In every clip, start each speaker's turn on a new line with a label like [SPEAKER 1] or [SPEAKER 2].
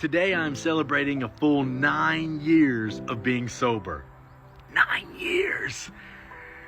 [SPEAKER 1] Today I'm celebrating a full 9 years of being sober. 9 years!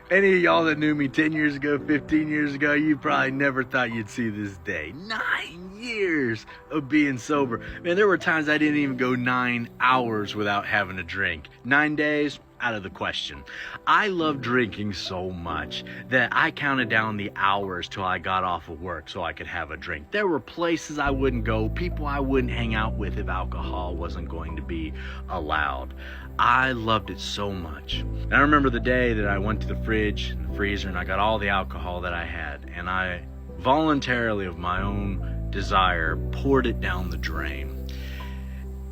[SPEAKER 1] Any of y'all that knew me 10 years ago, 15 years ago, you probably never thought you'd see this day. 9 years of being sober. Man, there were times I didn't even go 9 hours without having a drink. 9 days, out of the question. I love drinking so much that I counted down the hours till I got off of work so I could have a drink. There were places I wouldn't go, people I wouldn't hang out with if alcohol wasn't going to be allowed. I loved it so much. And I remember the day that I went to the fridge and the freezer and I got all the alcohol that I had, and I voluntarily, of my own desire, poured it down the drain.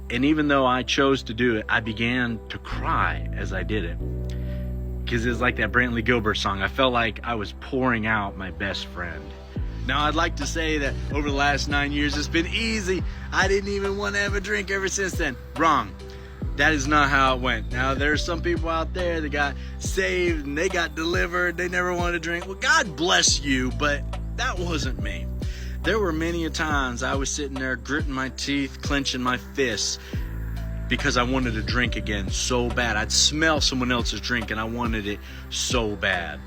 [SPEAKER 1] And even though I chose to do it, I began to cry as I did it. Because it's like that Brantley Gilbert song. I felt like I was pouring out my best friend. Now, I'd like to say that over the last 9 years, it's been easy. I didn't even want to have a drink ever since then. Wrong. That is not how it went. Now, there's some people out there that got saved and they got delivered. They never wanted to drink. Well, God bless you, but that wasn't me. There were many a times I was sitting there gritting my teeth, clenching my fists because I wanted to drink again so bad. I'd smell someone else's drink and I wanted it so bad.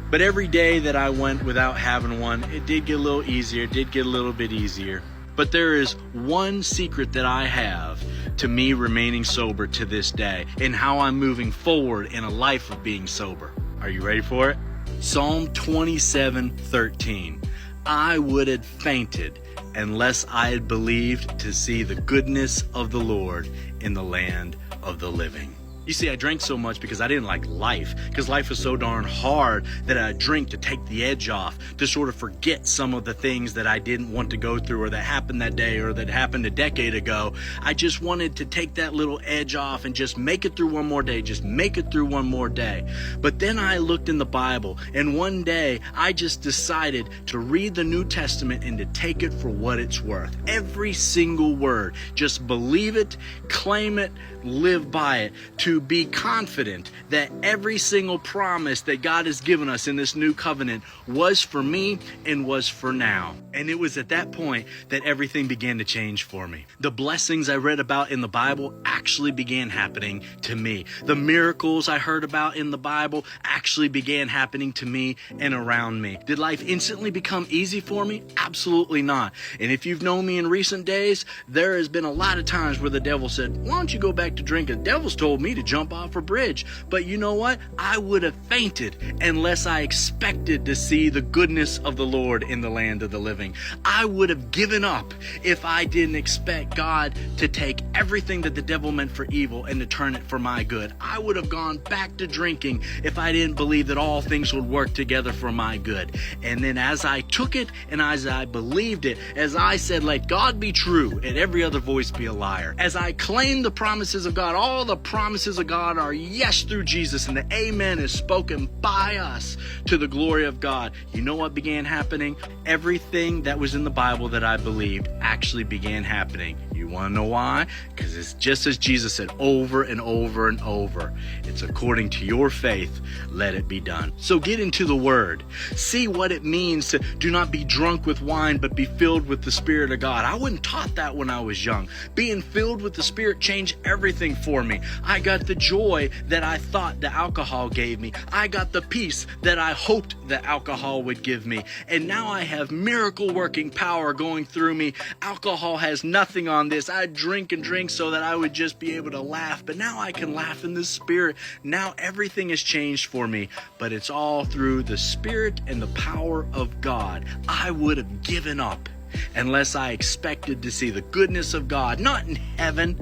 [SPEAKER 1] But every day that I went without having one, it did get a little easier, it did get a little bit easier. But there is one secret that I have to me remaining sober to this day and how I'm moving forward in a life of being sober. Are you ready for it? Psalm 27:13. I would have fainted unless I had believed to see the goodness of the Lord in the land of the living. You see, I drank so much because I didn't like life, because life was so darn hard that I drank to take the edge off, to sort of forget some of the things that I didn't want to go through or that happened that day or that happened a decade ago. I just wanted to take that little edge off and just make it through one more day, just make it through one more day. But then I looked in the Bible, and one day I just decided to read the New Testament and to take it for what it's worth. Every single word. Just believe it, claim it, live by it, to be confident that every single promise that God has given us in this new covenant was for me and was for now. And it was at that point that everything began to change for me. The blessings I read about in the Bible actually began happening to me. The miracles I heard about in the Bible actually began happening to me and around me. Did life instantly become easy for me? Absolutely not. And if you've known me in recent days, there has been a lot of times where the devil said, why don't you go back to drinking? The devil's told me to jump off a bridge. But you know what? I would have fainted unless I expected to see the goodness of the Lord in the land of the living. I would have given up if I didn't expect God to take everything that the devil meant for evil and to turn it for my good. I would have gone back to drinking if I didn't believe that all things would work together for my good. And then as I took it and as I believed it, as I said, let God be true and every other voice be a liar, as I claimed the promises of God, all the promises of God are yes through Jesus, and the amen is spoken by us to the glory of God. You know what began happening? Everything that was in the Bible that I believed actually began happening. You want to know why? Because it's just as Jesus said over and over and over. It's according to your faith, let it be done. So get into the Word. See what it means to do not be drunk with wine, but be filled with the Spirit of God. I wasn't taught that when I was young. Being filled with the Spirit changed everything for me. I got the joy that I thought the alcohol gave me. I got the peace that I hoped the alcohol would give me. And now I have miracle working power going through me. Alcohol has nothing on this. I'd drink and drink so that I would just be able to laugh. But now I can laugh in the Spirit. Now everything has changed for me. But it's all through the Spirit and the power of God. I would have given up unless I expected to see the goodness of God, not in heaven,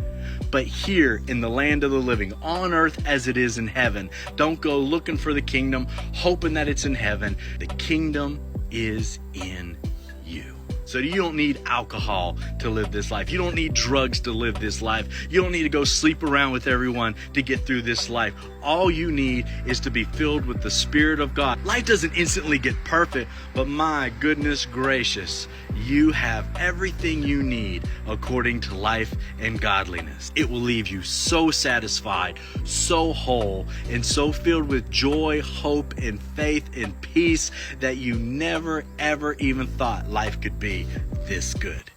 [SPEAKER 1] but here in the land of the living, on earth as it is in heaven. Don't go looking for the kingdom, hoping that it's in heaven. The kingdom is in you. So you don't need alcohol to live this life. You don't need drugs to live this life. You don't need to go sleep around with everyone to get through this life. All you need is to be filled with the Spirit of God. Life doesn't instantly get perfect, but my goodness gracious, you have everything you need according to life and godliness. It will leave you so satisfied, so whole, and so filled with joy, hope, and faith and peace that you never, ever even thought life could be this good.